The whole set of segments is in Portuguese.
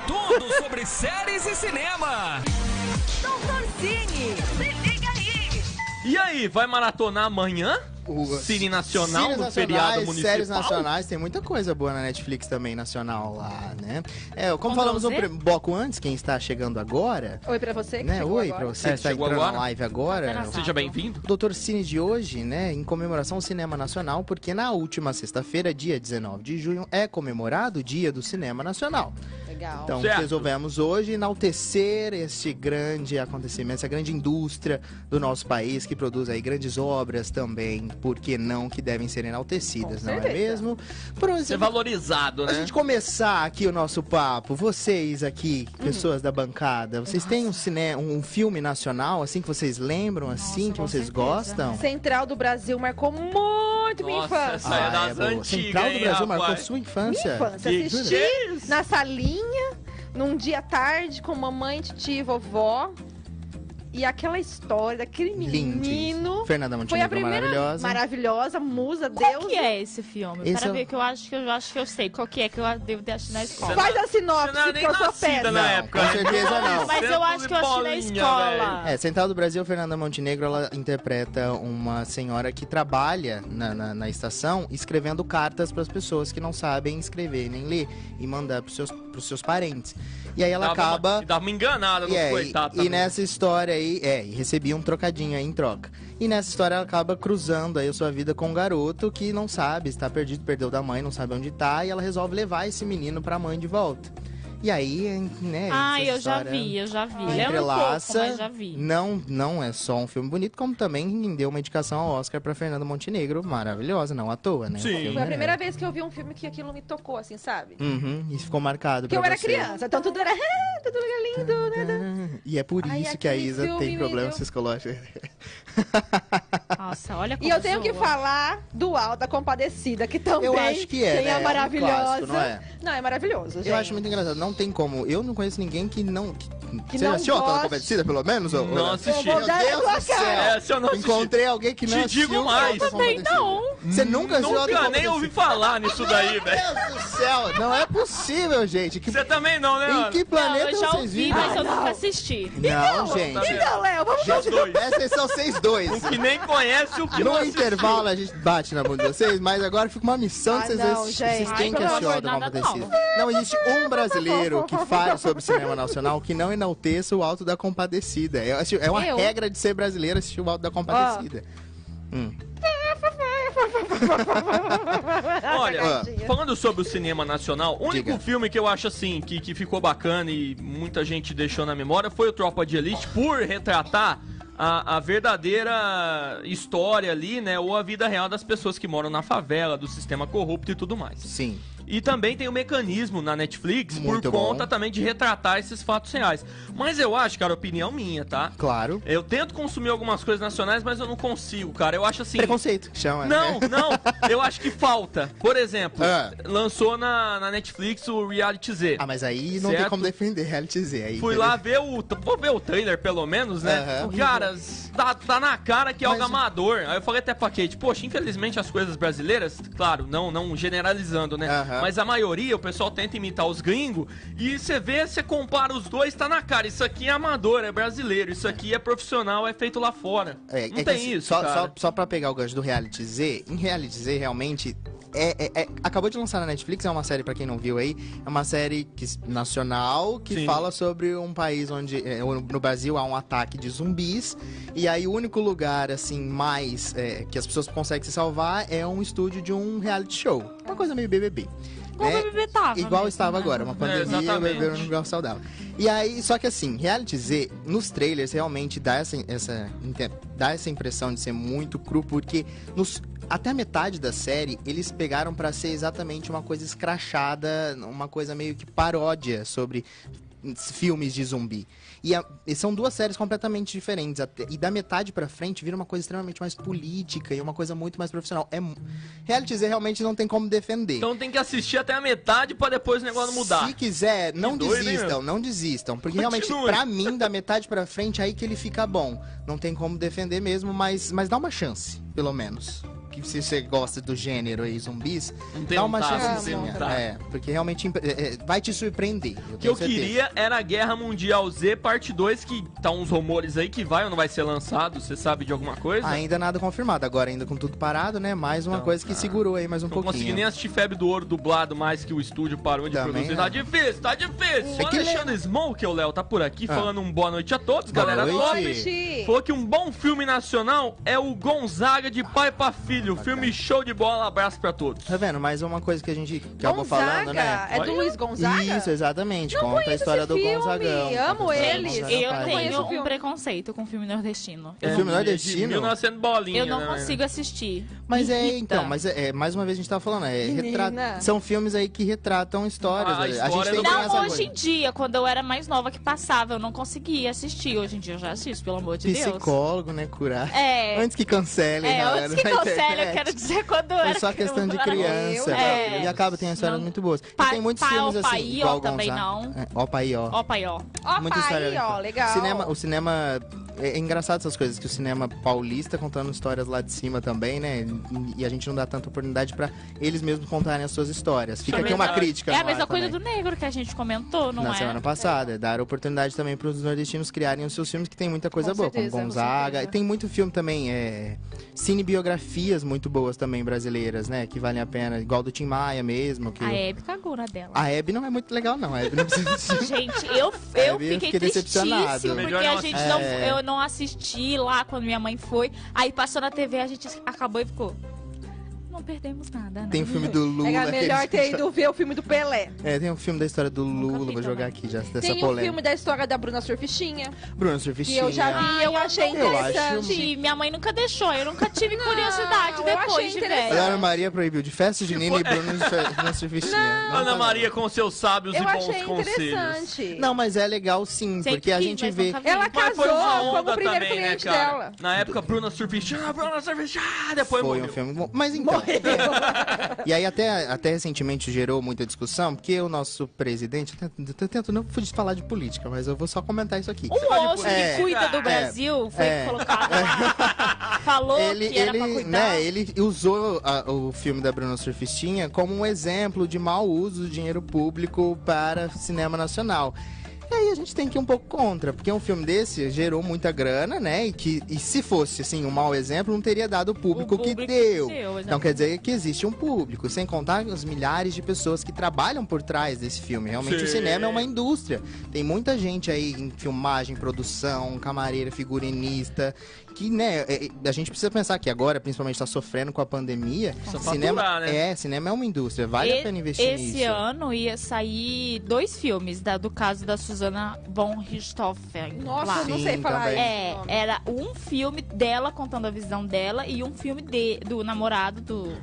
Tudo sobre séries e cinema. Doutor Cine, se liga aí. E aí, vai maratonar amanhã? Cine Nacional, Cines no feriado municipal? Séries nacionais, tem muita coisa boa na Netflix também, nacional lá, né? Como falamos no bloco antes, quem está chegando agora... Oi pra você que né? chegou Oi agora. pra você que está chegou entrando agora. na live agora. Seja bem-vindo. O Doutor Cine de hoje, né, em comemoração ao Cinema Nacional, porque na última sexta-feira, dia 19 de junho, é comemorado o Dia do Cinema Nacional. Legal. Então Certo. resolvemos hoje enaltecer este grande acontecimento, essa grande indústria do nosso país que produz aí grandes obras também, por que não, que devem ser enaltecidas, Com não é certeza. mesmo? Por Ser valorizado, a né? gente começar aqui o nosso papo, vocês aqui, pessoas da bancada, vocês têm um filme nacional, assim, que vocês lembram, assim, que com vocês certeza. gostam? Central do Brasil marcou muito minha Nossa, infância. essa é das boa. antigas, Central do hein, Brasil rapaz? marcou sua infância? Minha infância. Que Assisti na salinha, num dia à tarde, com mamãe, titia e vovó. E aquela história daquele menino... Fernanda Foi a Montenegro primeira maravilhosa. musa, Qual Deus. que é esse filme? Esse Para é- ver que eu acho que eu sei qual que é que eu devo ter assistido na escola. Faz a Você sinopse, não era que nem eu sou nascida péssima. na Não, época. com né? certeza não. Mas eu acho que eu assisti na Bolinha, escola. velho. Central do Brasil, Fernanda Montenegro, ela interpreta uma senhora que trabalha na estação escrevendo cartas para as pessoas que não sabem escrever nem ler e mandar pros seus parentes. E aí ela acaba... Dava uma enganada no coitado e também. nessa história aí, e recebia um trocadinho aí em troca. E nessa história ela acaba cruzando aí a sua vida com um garoto que não sabe, está perdido, perdeu da mãe, não sabe onde tá, e ela resolve levar esse menino pra mãe de volta. E aí, né, Ah, essa eu já história vi. Lembro um pouco, entrelaça. mas já vi. Não é só um filme bonito, como também deu uma indicação ao Oscar pra Fernanda Montenegro, maravilhosa, não à toa, né? Sim. O filme Foi a é- primeira vez que eu vi um filme que aquilo me tocou, assim, sabe? Uhum, e ficou marcado Porque pra eu era você. criança, então tudo era tudo lindo, né? E é por Ai, isso que a aquele Isa filme tem me problemas deu- psicológicos. Nossa, olha como E eu tenho que zoa. falar do Alto da Compadecida, que também Eu acho que é, tem né? a É um maravilhosa. clássico, não é? Não, é maravilhoso, gente. Eu acho muito engraçado, não tem como. Eu não conheço ninguém que não. Que Você não assistiu a Auto da goste. Compadecida, pelo menos? ou- Não ou- assisti. Eu vou dar Meu na Deus sua do cara. céu! Essa eu não assisti. Encontrei alguém que não Te digo assistiu mais. Auto da Também Compadecida. não. Você nunca assistiu Auto da Nunca nem Compadecida? ouvi falar nisso daí, velho. Meu Deus do céu! Não é possível, gente. Que... Você também não, né, Em mano? que Não, planeta eu já vocês ouvi, vivem? mas eu não. nunca assisti. Não, gente. Então, Léo, vamos Os dois. Presta atenção, vocês dois. Um que nem conhece o que não No assistiu. intervalo a gente bate na bunda de vocês, mas agora fica uma missão que Ah, vocês, não, vocês gente. têm Ai, que pelo assistir amor Auto da de nada, Compadecida. Não existe um brasileiro que fale sobre cinema nacional que não enalteça o Auto da Compadecida. É uma Eu? regra de ser brasileiro assistir o Auto da Compadecida. Olha, Sacadinha. falando sobre o cinema nacional, o único Diga. filme que eu acho assim, que ficou bacana e muita gente deixou na memória foi o Tropa de Elite, por retratar a verdadeira história ali, né, ou a vida real das pessoas que moram na favela, do sistema corrupto e tudo mais. Sim. E também tem o mecanismo na Netflix Muito por bom. conta também de retratar esses fatos reais. Mas eu acho, cara, opinião minha, tá? Claro. Eu tento consumir algumas coisas nacionais, mas eu não consigo, cara. Eu acho assim... Preconceito, que chama. Não, não. Eu acho que falta. Por exemplo, Ah. lançou na Netflix o Reality Z. Ah, mas aí não tem Certo. como defender Reality Z. Aí, Fui lá ver vou ver o trailer pelo menos, né? Aham. Cara, tá na cara que é algo Mas- amador. Aí eu falei até pra Kate, poxa, infelizmente as coisas brasileiras, claro, não generalizando, né? Aham. Mas a maioria, o pessoal tenta imitar os gringos e você vê, você compara os dois, tá na cara. Isso aqui é amador, é brasileiro. Isso aqui é profissional, é feito lá fora. Não que tem assim, isso, só, cara. só pra pegar o gancho do Reality Z, em Reality Z realmente acabou de lançar na Netflix, é uma série pra quem não viu aí, é uma série nacional que Sim. fala sobre um país onde no Brasil há um ataque de zumbis e aí o único lugar assim mais que as pessoas conseguem se salvar é um estúdio de um reality show, uma coisa meio BBB. Igual o BBB tava Igual mesmo, estava né? agora, uma pandemia, exatamente. beber um lugar saudável. E aí, só que assim, Reality Z, nos trailers, realmente dá essa impressão de ser muito cru, porque até a metade da série, eles pegaram pra ser exatamente uma coisa escrachada, uma coisa meio que paródia sobre filmes de zumbi. E são duas séries completamente diferentes. E da metade pra frente vira uma coisa extremamente mais política e uma coisa muito mais profissional. Reality Z realmente não tem como defender. Então tem que assistir até a metade pra depois o negócio mudar. Se quiser, não doido, hein, desistam, meu? não desistam. Porque Continue. realmente, pra mim, da metade pra frente, aí que ele fica bom. Não tem como defender mesmo, mas dá uma chance, pelo menos. que se você gosta do gênero aí, zumbis, Não tem dá uma vontade, chancezinha. não tem vontade. Porque realmente vai te surpreender. O que eu queria era a Guerra Mundial Z parte 2, que tá uns rumores aí que vai ou não vai ser lançado, você sabe de alguma coisa? Ainda nada confirmado, agora ainda com tudo parado, né? Mais uma Então, coisa que segurou aí mais um Não pouquinho. consegui nem assistir Febre do Ouro dublado, mais que o estúdio parou de Também produzir. não. Tá difícil, tá difícil. É O que Alexandre Smoke, o Léo, tá por aqui falando um boa noite a todos, Boa galera. noite. Top. Falou que um bom filme nacional é o Gonzaga de Pai pra Filho. Filme show de bola, abraço pra todos. Tá vendo? Mais uma coisa que a gente acabou falando, né? É do Olha. Luiz Gonzaga? Isso, exatamente. Não Conta a conheço história esse do filme, Gonzagão. amo Conta a história do eles. Gonzaga Eu Pai. conheço tenho o filme. um preconceito com filme nordestino. filme de nordestino? 1900 bolinha, Eu não né? consigo assistir. Mas Me é, irrita. então, mais uma vez a gente tá falando, Menina. são filmes aí que retratam histórias. A A história gente tem do que ter Não, essa hoje coisa. em dia, quando eu era mais nova que passava, eu não conseguia assistir. Hoje em dia eu já assisto, pelo amor de Deus. Psicólogo, né, curar. É. Antes que cancelem, galera, antes que na cancele, eu internet. quero dizer quando eu era É só questão de criança. É. E acaba tem histórias Não. muito boas. E Pa- tem muitos Pa- filmes assim, Opaí, igual ó, também Gonzaga. não. É, Opaí, ó. Ó, pai, ó. Ó, Muita pai, história ó, legal. O cinema é engraçado essas coisas, que o cinema paulista contando histórias lá de cima também, né? E a gente não dá tanta oportunidade pra eles mesmos contarem as suas histórias. Fica aqui uma crítica. É a no mesma ar coisa também. do negro que a gente comentou, não Na é? semana passada, dar oportunidade também para os nordestinos criarem os seus filmes, que tem muita coisa Com boa, certeza, como com Gonzaga. certeza. E tem muito filme também, cinebiografias muito boas também brasileiras, né? Que valem a pena, igual do Tim Maia mesmo. Que A Hebe cagou na dela. A Hebe não é muito legal, não. A Hebe não precisa assistir. Gente, eu eu fiquei fiquei decepcionado. tristíssimo, porque Melhor não a gente assistir. não, É. eu não assisti lá quando minha mãe foi. Aí passou na TV, a gente acabou e ficou. Não perdemos nada, né? Tem o filme do Lula. É melhor aqueles- ter ido ver o filme do Pelé. Tem um filme da história do Nunca Lula, vi vou jogar também. aqui já, dessa Tem um polêmica. filme da história da Bruna Surfistinha, Bruno que Surfistinha. eu já vi, eu achei eu acho- interessante. Sim, minha mãe nunca deixou, eu nunca tive curiosidade eu achei depois de interessante. ver. Ana Maria proibiu de festa junina e Bruno Surfistinha. Não Ana tá Maria com seus sábios e Eu bons achei conselhos. interessante. Não, mas é legal sim, Sempre porque a quis, gente mas vê... nunca vi. Ela Mas foi uma casou onda como o primeiro também, cliente né, cara? dela. Na época, Bruna Surfistinha, depois Foi morreu. um filme bom. Mas então. E aí até recentemente gerou muita discussão, porque o nosso presidente. Eu tento não falar de política, mas eu vou só comentar isso aqui. Um osso É, que cuida do é, Brasil foi é. colocado lá. Falou que era pra cuidar. Né, ele usou o filme da Bruna Surfistinha como um exemplo de mau uso do dinheiro público para cinema nacional. E aí a gente tem que ir um pouco contra, porque um filme desse gerou muita grana, né? E se fosse, assim, um mau exemplo, não teria dado o público, que deu. Então quer dizer que existe um público, sem contar os milhares de pessoas que trabalham por trás desse filme. Realmente Sim. o cinema é uma indústria. Tem muita gente aí em filmagem, produção, camareira, figurinista, que, né, a gente precisa pensar que agora, principalmente, tá sofrendo com a pandemia. Precisa Cinema faturar, né? cinema é uma indústria, vale a pena investir nisso. Esse ano ia sair 2 filmes do caso da Susana von Richthofen. Nossa, lá. eu não sei Sim, falar também. isso. nome. Era um filme dela contando a visão dela e um filme do namorado do...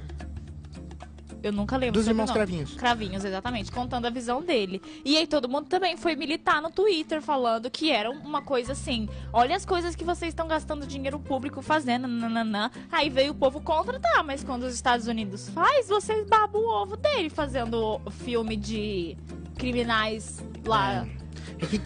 Eu nunca lembro. Dos o irmãos sobrenome. Cravinhos. Cravinhos, exatamente, contando a visão dele. E aí todo mundo também foi militar no Twitter falando que era uma coisa assim, olha as coisas que vocês estão gastando dinheiro público fazendo, nananã. Aí veio o povo contra, tá, mas quando os Estados Unidos faz, vocês babam o ovo dele fazendo filme de criminais lá,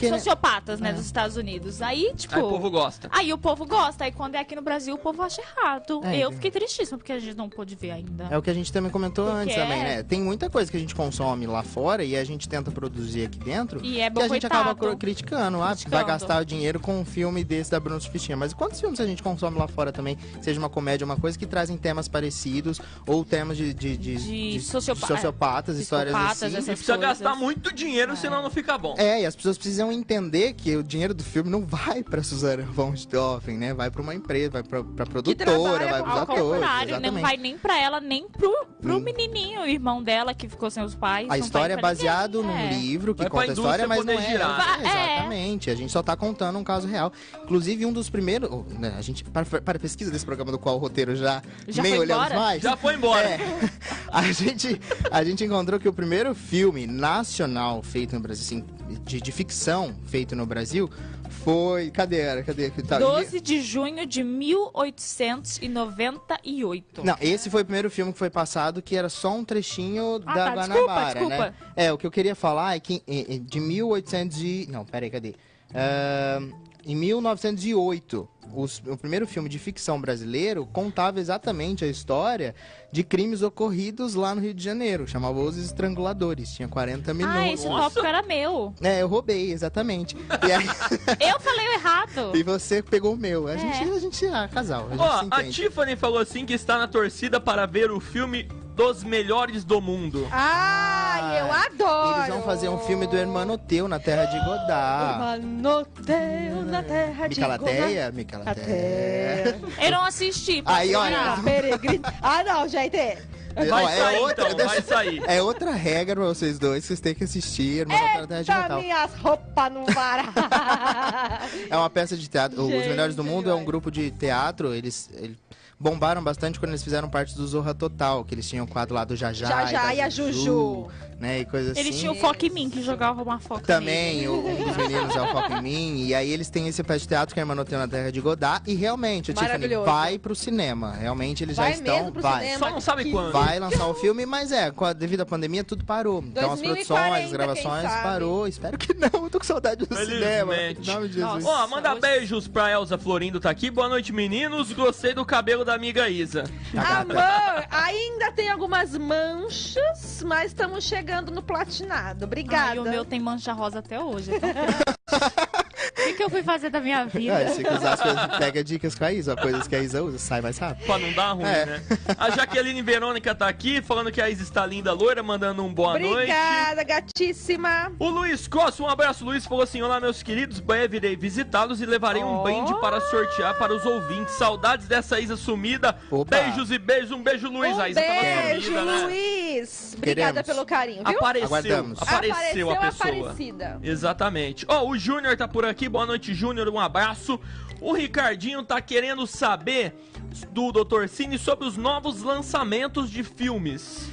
sociopatas, né, dos Estados Unidos. Aí, tipo... Aí o povo gosta. Aí o povo gosta, aí quando é aqui no Brasil o povo acha errado. É, Eu é. fiquei tristíssima porque a gente não pôde ver ainda. É o que a gente também comentou Porque antes também, né? Tem muita coisa que a gente consome lá fora e a gente tenta produzir aqui dentro. E é Que a gente boicotado. acaba criticando. Vai Criticando. gastar o dinheiro com um filme desse da Bruna Surfistinha. Mas quantos filmes a gente consome lá fora também, seja uma comédia, uma coisa, que trazem temas parecidos ou temas de sociopatas, histórias psicopatas, assim. E essas precisa coisas. gastar muito dinheiro, senão não fica bom. E as pessoas precisam entender que o dinheiro do filme não vai pra Susana von Richthofen, né? Vai pra uma empresa, vai pra produtora, trabalha vai com- pros Ao atores. contrário, não Exatamente. vai nem pra ela, nem pro menininho, o irmão dela que ficou sem os pais. A não história é vai pra baseada ninguém, num é. livro que Vai pra conta a história, mas não indústria é. poder girar. Exatamente. A gente só tá contando um caso real. Inclusive, um dos primeiros. A gente, para a pesquisa desse programa, do qual o roteiro já nem foi olhamos embora? mais. Já foi embora. A gente encontrou que o primeiro filme nacional feito no Brasil, assim, de ficção feito no Brasil, foi. Cadê? Que tá? 12 de junho de 1898. Não, esse foi o primeiro filme que foi passado, que era só um trechinho da tá, Guanabara, desculpa. né? O que eu queria falar é que de 1800 e... Não, peraí, cadê? em 1908, o primeiro filme de ficção brasileiro contava exatamente a história de crimes ocorridos lá no Rio de Janeiro. Chamava Os Estranguladores. Tinha 40 milhões. Ah, esse tópico era meu. Eu roubei, exatamente. E aí... Eu falei o errado. E você pegou o meu. A gente casal. A gente se Ó, a entende. Tiffany falou assim que está na torcida para ver o filme dos melhores do mundo. Ai, eu adoro. Eles vão fazer um filme do Hermanoteu na terra de Godard. Hermanoteu na terra de Micalateia? Até. Eu não assisti. posso Aí, olha. olhar? Peregrino. Ah, não, gente. Vai Ó, sair, outra, então, vai sair. É outra regra pra vocês dois, vocês têm que assistir Hermanoteu na terra de Eita, Natal. minhas roupas não varam. É uma peça de teatro. Os Gente, Melhores do Mundo é um vai. grupo de teatro. Eles bombaram bastante quando eles fizeram parte do Zorra Total, que eles tinham o quadro lá do Jajá, Jajá da e a Juju. né, e coisa assim. Eles tinham o Foco em Mim, que jogava uma foca Também, nele. um dos meninos é o Foco em Mim. E aí eles têm esse peça de teatro que é Hermanoteu na terra de Godard. E realmente, a Tiffany Maravilhoso. vai pro cinema. Realmente eles já Vai estão. mesmo pro vai. cinema? Só não sabe Que quando. Vai lançar o filme, mas devido à pandemia, tudo parou. Então as 2040, produções, as gravações quem sabe? parou. Espero que não, eu tô com saudade do cinema. Em Felizmente. nome de Jesus. Nossa. Ó, manda beijos pra Elza Florindo, tá aqui. Boa noite, meninos. Gostei do cabelo da amiga Isa. Amor, ainda tem algumas manchas, mas estamos chegando no platinado. Obrigada. Ai, o meu tem mancha rosa até hoje. Então... O que eu fui fazer da minha vida? Se quiser as coisas, pega dicas com a Isa. Coisas que a Isa usa, sai mais rápido. Pra não dar ruim, né? A Jaqueline Verônica tá aqui, falando que a Isa está linda, loira, mandando um boa noite. Obrigada, gatíssima. O Luiz Costa, um abraço. O Luiz falou assim: olá, meus queridos, breve irei visitá-los e levarei um brinde para sortear para os ouvintes. Saudades dessa Isa sumida. Opa. Beijos e beijos. Um beijo, Luiz. A Isa tava Beijo, sumida, né? Luiz. Obrigada Queremos. pelo carinho, viu? Apareceu. Aguardamos. Apareceu a pessoa. Aparecida. Exatamente. Ó, o Júnior tá por aqui. Boa noite, Júnior. Um abraço. O Ricardinho tá querendo saber do Dr. Cine sobre os novos lançamentos de filmes.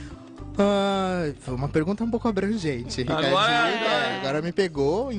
Foi uma pergunta um pouco abrangente. Ricardinho. Agora me pegou.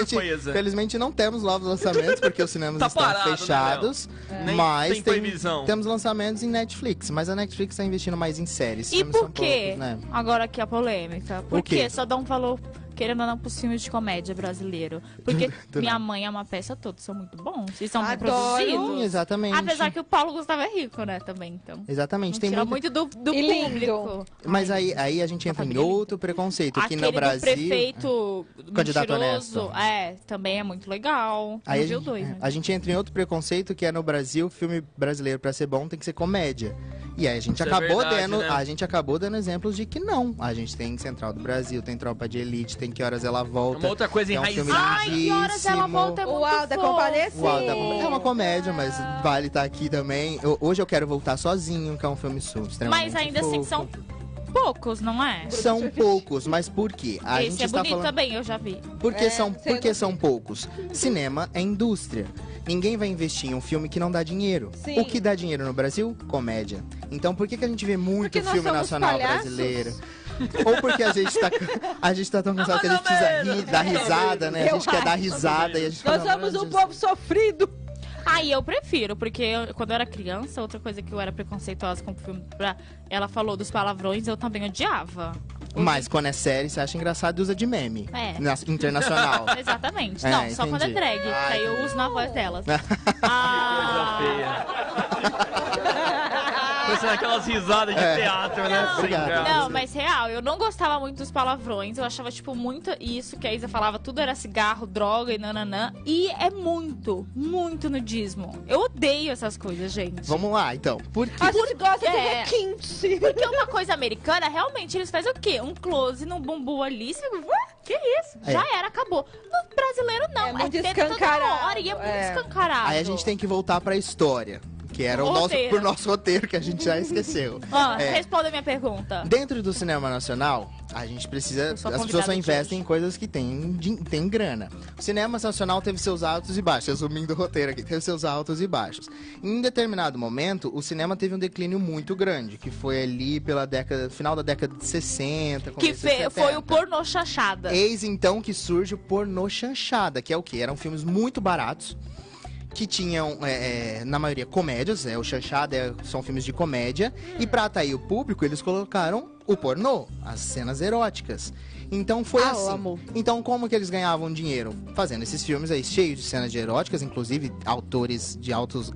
surpresa. Infelizmente não temos novos lançamentos porque os cinemas Tá estão parado, né, fechados. Nem Mas tem previsão. temos lançamentos em Netflix. Mas a Netflix está investindo mais em séries. E Filmes por são quê? poucos, né? Agora aqui a polêmica. Por O quê? que só dá um valor, querendo ou não, pros filmes de comédia brasileiro? Porque Do Minha nada. Mãe é uma peça, todos são muito bons. E são bem Adoro. Sim, produzidos. exatamente. Apesar que o Paulo Gustavo é rico, né, também. Então, Exatamente. não Tem tira muito... muito do E lindo. público. Mas Ai, aí a gente entra em família outro preconceito. Aqui Aquele no Brasil. do prefeito Candidato mentiroso, honesto. também é muito legal. Aí Não a viu gente, dois, né? a gente entra em outro preconceito que é no Brasil, filme brasileiro pra ser bom tem que ser comédia. E aí a gente Isso é verdade, né? a gente acabou dando exemplos de que não. A gente tem Central do Brasil, tem Tropa de Elite, tem Que Horas Ela Volta. Uma outra coisa que é um filme enraizada. Ai, que horas ela lindíssimo. volta é muito O Alda fofo. Compadecido. O Alda é uma comédia, mas vale estar aqui também. Hoje eu quero voltar sozinho, que é um filme extremamente Mas ainda assim fofo. são poucos, não é? São poucos, mas por quê? A Esse gente é está bonito falando. também, eu já vi. Por que sendo- são poucos? Cinema é indústria. Ninguém vai investir em um filme que não dá dinheiro. Sim. O que dá dinheiro no Brasil? Comédia. Então por que a gente vê muito Porque nós filme somos nacional palhaços? brasileiro? Ou porque a gente tá tão cansado que a gente precisa dar risada, né? A gente quer dar risada e a gente Nós fala, somos "Meu um Deus". povo sofrido. Aí eu prefiro, porque quando eu era criança, outra coisa que eu era preconceituosa com o filme, ela falou dos palavrões, eu também odiava. Mas quando é série, você acha engraçado e usa de meme. É. Internacional. Exatamente. É, Não, só quando é entendi. drag. que aí eu uso na voz delas. Coisa Ah, feia. Parecendo aquelas risadas de teatro, né? Não, Sem obrigado. graça. não, mas real, eu não gostava muito dos palavrões. Eu achava, tipo, muito isso que a Isa falava, tudo era cigarro, droga e nananã. E é muito, muito nudismo. Eu odeio essas coisas, gente. Vamos lá, então. Por quê? A gente gosta de É. requinte. Porque uma coisa americana, realmente, eles fazem o quê? Um close no bumbum ali, você... Que isso? É. Já era, acabou. No brasileiro, não. É muito teta toda escancarado, hora e é muito é. escancarado. Aí a gente tem que voltar pra história. Que era O roteiro. pro nosso roteiro, que a gente já esqueceu. Ó, É. responda a minha pergunta. Dentro do cinema nacional, a gente precisa. Eu As sou pessoas só convidada de investem hoje. em coisas que tem grana. O cinema nacional teve seus altos e baixos, resumindo o roteiro aqui, teve seus altos e baixos. Em determinado momento, o cinema teve um declínio muito grande, que foi ali pela final da década de 60, Que começo de 70. foi o pornô chachada. Eis então que surge o pornô chanchada, que é o quê? Eram filmes muito baratos, que tinham, na maioria, comédias. O chanchada são filmes de comédia. E pra atrair o público, eles colocaram o pornô, as cenas eróticas. Então foi assim. Amo. Então como que eles ganhavam dinheiro? Fazendo esses filmes aí cheios de cenas de eróticas, inclusive autores de altos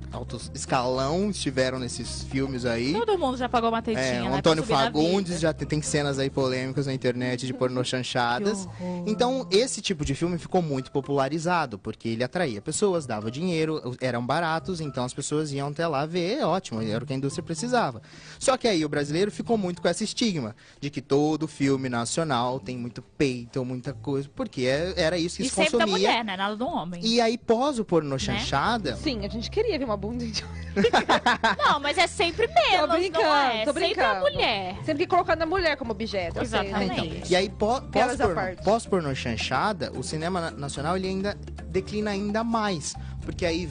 escalão estiveram nesses filmes aí. Todo mundo já pagou uma tetinha, O né? Antônio pra subir na Fagundes vida. já tem cenas aí polêmicas na internet de pornô chanchadas. Que horror. Então, esse tipo de filme ficou muito popularizado, porque ele atraía pessoas, dava dinheiro, eram baratos, então as pessoas iam até lá ver, ótimo, era o que a indústria precisava. Só que aí o brasileiro ficou muito com esse estigma de que todo filme nacional tem muito peito, muita coisa, porque era isso que E se sempre da consumia. mulher, né? Nada do homem. E aí, pós o pornô chanchada, Sim, a gente queria ver uma bunda de... Não, mas é sempre menos, brincando, não é? tô Sempre a brincando. mulher. Sempre colocando a mulher como objeto. eu sei, Exatamente. entendi. E aí, Piadas à parte. pós-pornô chanchada, o cinema nacional ele ainda declina ainda mais. Porque aí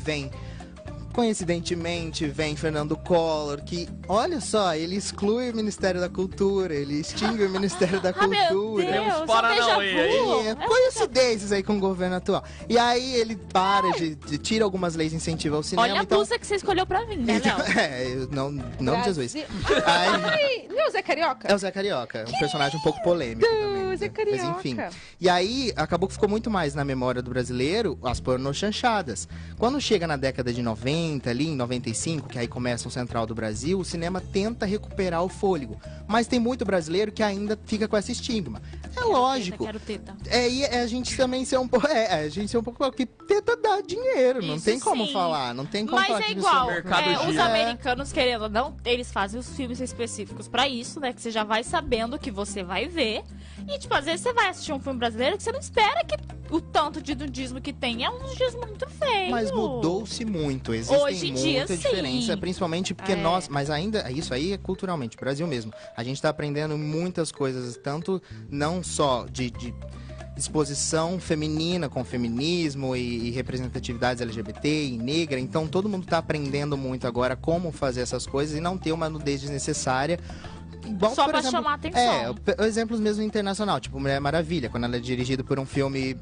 coincidentemente, vem Fernando Collor, que, olha só, ele exclui o Ministério da Cultura, ele extingue o Ministério da Ah, meu Cultura. Deus, Tem uns é um Paranauê déjà vu. aí. É, coincidências aí com o governo atual. E aí ele para de tira algumas leis incentivam ao cinema. Olha a então, blusa que você escolheu pra mim, né, então, Léo? eu não Jesus. Brasil- Aí, Ai, não é o Zé Carioca? é o Zé Carioca, um personagem um pouco polêmico também. Zé Mas Carioca. enfim. E aí, acabou que ficou muito mais na memória do brasileiro as pornô chanchadas. Quando chega na década de 90, ali em 95, que aí começa o Central do Brasil, o cinema tenta recuperar o fôlego. Mas tem muito brasileiro que ainda fica com esse estigma. É lógico. Quero teta. E a gente também ser um pouco. A gente ser um pouco. Que tenta dar dinheiro. Não Isso tem como sim. falar. Não tem como Mas falar é que igual, isso mercado os gira. americanos querendo ou não, eles fazem os filmes específicos pra isso, né? Que você já vai sabendo que você vai ver. E, tipo, às vezes você vai assistir um filme brasileiro que você não espera que o tanto de nudismo que tem é um nudismo muito feio. Mas mudou-se muito. Existe Hoje em dia, muita sim. diferença, principalmente porque É. nós, mas ainda isso aí é culturalmente, Brasil mesmo. A gente tá aprendendo muitas coisas, tanto não só de exposição feminina com feminismo e representatividades LGBT e negra. Então todo mundo tá aprendendo muito agora como fazer essas coisas e não ter uma nudez desnecessária. Igual, Só por pra exemplo, chamar atenção. exemplos mesmo internacional, tipo Mulher Maravilha, quando ela é dirigida por um filme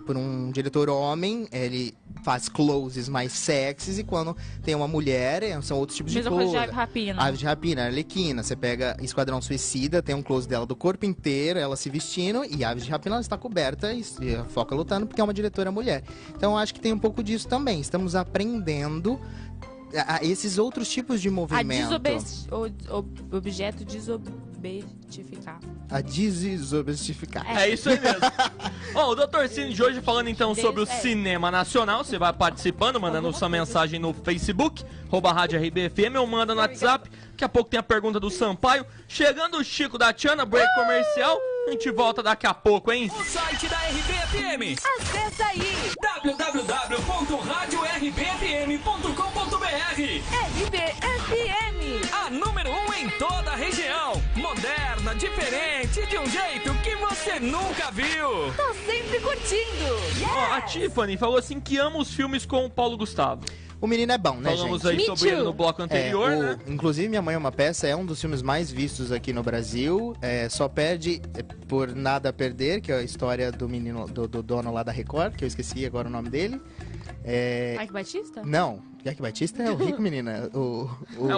por um diretor homem, ele faz closes mais sexys, e quando tem uma mulher, são outros tipos Mesma de coisa close. de Rapina. Aves de Rapina, Arlequina, você pega Esquadrão Suicida, tem um close dela do corpo inteiro, ela se vestindo, e Aves de Rapina ela está coberta e a Foca lutando porque é uma diretora mulher. Então eu acho que tem um pouco disso também. Estamos aprendendo a esses outros tipos de A movimento. objeto desobjetificar. A desobjetificar. É isso aí mesmo. Ó, o Dr. Cine de hoje falando então sobre o cinema nacional. Você vai participando, mandando sua mensagem no Facebook, @Rádio RBFM, ou manda no WhatsApp. Daqui a pouco tem a pergunta do Sampaio. Chegando o Chico da Tiana, break comercial. A gente volta daqui a pouco, hein? O site da RBFM. Acessa aí, www.radiorbfm.com.br. RBFM. A número 1 em toda a região. Moderna, diferente, de um jeito que você nunca viu. Tô sempre curtindo. Ó, a Tiffany falou assim que ama os filmes com o Paulo Gustavo. O menino é bom, né, Falamos gente? aí Me sobre ele too. no bloco anterior, né? Inclusive, Minha Mãe é uma Peça é um dos filmes mais vistos aqui no Brasil. Só perde por Nada a Perder, que é a história do menino, do dono lá da Record, que eu esqueci agora o nome dele. Ike Batista? Não, Ike Batista é o rico, menina. É, o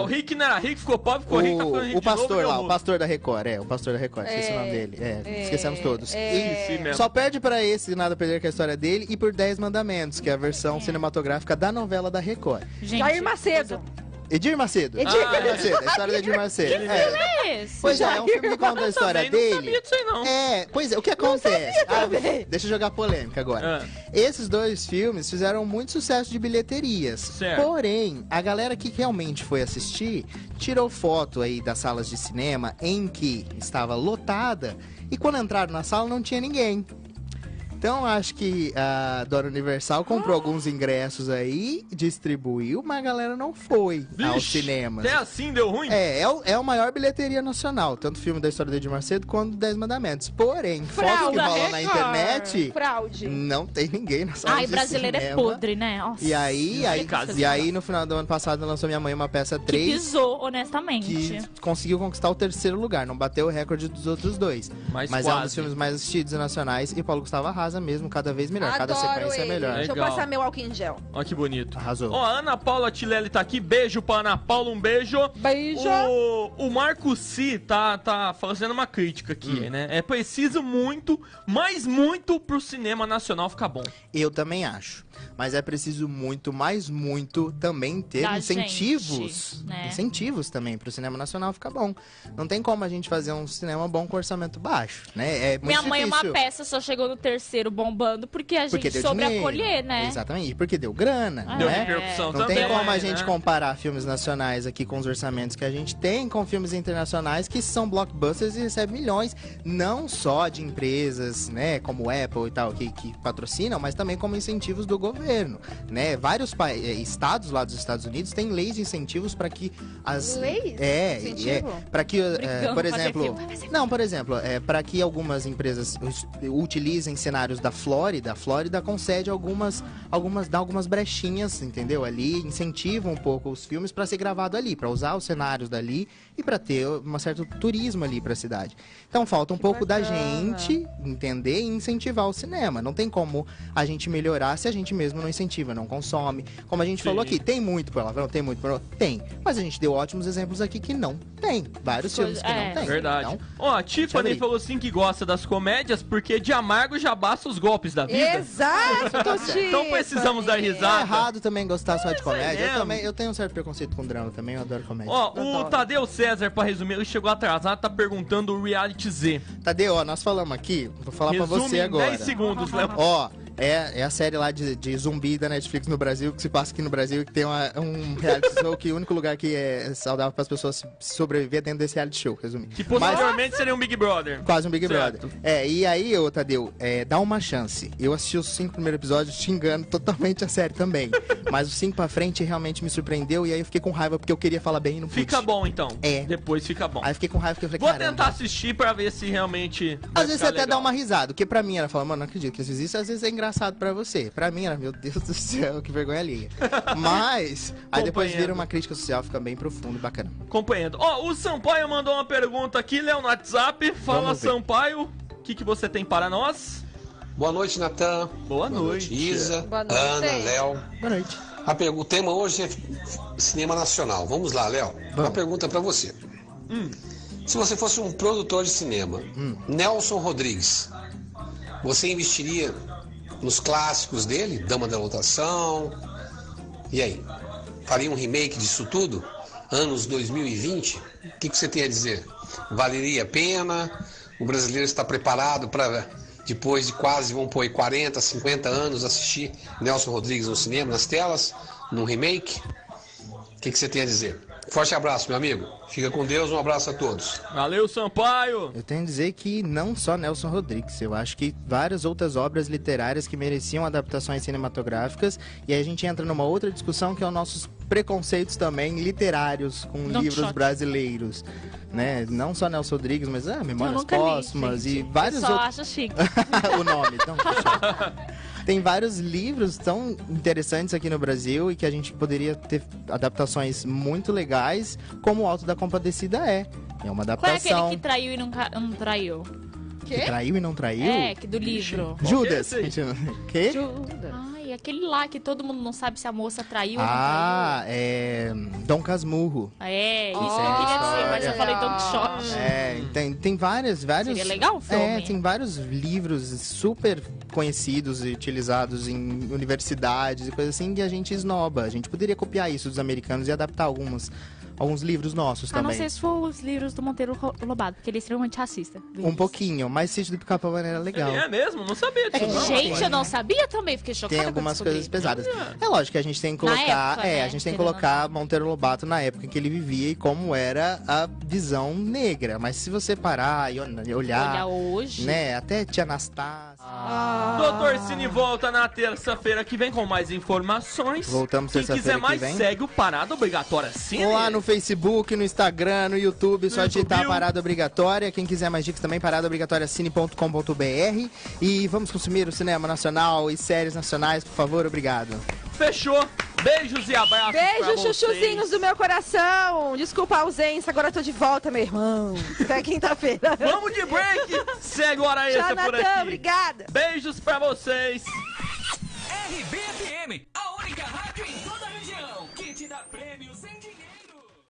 Rick não era rico, ficou pobre, ficou rico, tá ficando rico o de novo, pastor deu lá, o mudo. pastor da Record, o pastor da Record, esqueci o nome dele. Esquecemos todos. Esqueci mesmo. Só perde pra esse Nada a Perder, que é a história dele, e por 10 Mandamentos, que é a versão cinematográfica da novela da Record. Gente, Jair Macedo. Edir Macedo. Edir Macedo, a história do Edir Macedo. é esse? Pois é um filme que conta a história Também não dele. sabia disso aí, não. Pois é, o que acontece? Deixa eu jogar polêmica agora. Esses dois filmes fizeram muito sucesso de bilheterias. Certo. Porém, a galera que realmente foi assistir tirou foto aí das salas de cinema em que estava lotada, e quando entraram na sala não tinha ninguém. Então, acho que a Dona Universal comprou alguns ingressos aí, distribuiu, mas a galera não foi aos Vixe, cinemas. até assim deu ruim? É a maior bilheteria nacional, tanto o filme da história do Edir Macedo quanto 10 Mandamentos. Porém, foto que da rola na Record. internet, Fraude. não tem ninguém na sala Ai, de brasileiro é cinema. podre, né? Nossa. E aí, Casa. no final do ano passado, lançou Minha Mãe uma Peça Que 3, pisou, honestamente. que conseguiu conquistar o terceiro lugar, não bateu o recorde dos outros dois. Mas é um quase. dos filmes mais assistidos nacionais, e Paulo Gustavo arrasa. casa mesmo, cada vez melhor. Cada Adoro sequência é ele. melhor. Deixa eu Legal. passar meu álcool em gel. Olha que bonito. Arrasou. Ó, a Ana Paula Tilelli tá aqui. Beijo pra Ana Paula, um beijo. Beijo. O Marco C tá fazendo uma crítica aqui, né? É preciso muito, mas muito pro cinema nacional ficar bom. Eu também acho. Mas é preciso muito, mais muito, também ter Da incentivos. gente, né? Incentivos também pro cinema nacional ficar bom. Não tem como a gente fazer um cinema bom com orçamento baixo, né? É muito Minha mãe é uma difícil. peça, só chegou no terceiro bombando porque a Porque gente deu soube dinheiro. acolher, né? Exatamente. E porque deu grana, Ah, Deu né? repercussão Não também. tem como a né? gente comparar filmes nacionais aqui com os orçamentos que a gente tem com filmes internacionais que são blockbusters e recebem milhões, não só de empresas, né, como Apple e tal, que patrocinam, mas também como incentivos do governo, né? Vários estados lá dos Estados Unidos têm leis de incentivos para que as Leis? Incentivo? para que, Brigando por pra fazer exemplo, filme. Vai ser não, por exemplo, para que algumas empresas utilizem cenários da Flórida, a Flórida concede dá algumas brechinhas, entendeu? Ali incentivam um pouco os filmes para ser gravado ali, para usar os cenários dali e para ter um certo turismo ali para a cidade. Então falta um pouco da gente entender e incentivar o cinema. Não tem como a gente melhorar se a gente mesmo não incentiva, não consome. Como a gente Sim. falou aqui, tem muito palavrão, tem muito palavrão? Tem. Mas a gente deu ótimos exemplos aqui que não tem. Vários filmes que não tem. Verdade. Então, Ó, a Tiffany abrir. falou assim que gosta das comédias porque de amargo já basta os golpes da vida. Exato, Tiffany. Então precisamos dar é risada. errado também gostar só de comédia. mesmo. Eu tenho um certo preconceito com drama também, eu adoro comédia. Ó, o Adoro. Tadeu César, pra resumir, ele chegou atrasado, tá perguntando o Reality Z. Tadeu, ó, nós falamos aqui, vou falar pra Resume você em agora. 10 segundos, Léo. Ó, é a série lá de zumbi da Netflix no Brasil, que se passa aqui no Brasil, que tem um reality show que o único lugar que é saudável para as pessoas sobreviver é dentro desse reality show, resumir. Que posteriormente seria um Big Brother. Quase um Big Certo. Brother. E aí, ô Tadeu, dá uma chance. Eu assisti os 5 primeiros episódios xingando totalmente a série também. Mas os 5 pra frente realmente me surpreendeu e aí eu fiquei com raiva porque eu queria falar bem e não pude. Fica bom, então. É. Depois fica bom. Aí eu fiquei com raiva porque eu falei, Vou caramba. tentar assistir pra ver se realmente vai Às vezes ficar você até dá legal. uma risada, porque pra mim ela fala, mano, não acredito que eu fiz isso, às vezes é engraçado pra você. Pra mim era, meu Deus do céu, que vergonha alheia. Mas, aí depois Compreendo. vira uma crítica social, fica bem profundo e bacana. Compreendo. Ó, o Sampaio mandou uma pergunta aqui, Léo, no WhatsApp. Fala, Vamos ver. Sampaio, o que você tem para nós? Boa noite, Natan. Boa noite. Isa, Boa noite. Ana, Léo. Boa noite. O tema hoje é cinema nacional. Vamos lá, Léo. Uma pergunta pra você. Se você fosse um produtor de cinema, Nelson Rodrigues, você investiria nos clássicos dele? Dama da Lotação? E aí? Faria um remake disso tudo? Anos 2020? O que você tem a dizer? Valeria a pena? O brasileiro está preparado para, depois de quase, vamos pôr, 40, 50 anos, assistir Nelson Rodrigues no cinema, nas telas, num remake? O que você tem a dizer? Forte abraço, meu amigo. Fica com Deus, um abraço a todos. Valeu, Sampaio. Eu tenho a dizer que não só Nelson Rodrigues, eu acho que várias outras obras literárias que mereciam adaptações cinematográficas, e aí a gente entra numa outra discussão que é os nossos preconceitos também literários com Don livros Quixote. brasileiros, né? Não só Nelson Rodrigues, mas Memórias nunca li, Póstumas gente. e vários Eu só outros. acho chique. O nome, então. Tem vários livros tão interessantes aqui no Brasil e que a gente poderia ter adaptações muito legais, como o Alto da Compadecida é. É uma Qual é aquele adaptação que traiu e não traiu? que traiu e não traiu. É, que do livro. Judas. Qual que é esse Que? Ai, aquele lá que todo mundo não sabe se a moça traiu ou não Ah, é Dom Casmurro. traiu. É, isso que eu Oh, queria dizer, mas eu olha. falei Don Quixote. Tem vários. Seria legal o filme. Tem vários livros super conhecidos e utilizados em universidades e coisas assim que a gente esnoba. A gente poderia copiar isso dos americanos e adaptar alguns livros nossos A não também. ser se for os livros do Monteiro Lobato, porque ele é extremamente racista. Um pouquinho, mas Sítio do Pica-Pau era legal. É mesmo? Não sabia disso, não. Gente, eu não sabia também, fiquei chocada Tem quando algumas descobri. coisas pesadas. É lógico que a gente tem que Na colocar, época, né? a gente tem que Querendo ou colocar Monteiro Lobato na época em que ele vivia e como era a visão negra. Mas se você parar e olhar, Olha hoje. né, até Tia Anastácia. Doutor Cine volta na terça-feira que vem com mais informações. Voltamos Quem terça-feira quiser que mais, vem. segue o Parada Obrigatória Cine. Lá no Facebook, no Instagram, no YouTube, só No digitar YouTube. Parada Obrigatória. Quem quiser mais dicas também, paradaobrigatoriacine.com.br. E vamos consumir o cinema nacional e séries nacionais, por favor, obrigado. Fechou. Beijos e abraços pra Beijo, vocês. chuchuzinhos do meu coração. Desculpa a ausência, agora eu tô de volta, meu irmão. Até quinta-feira. Vamos de break. segue o Hora Extra por aqui. Obrigada. Beijos pra vocês. RBFM, a única rádio em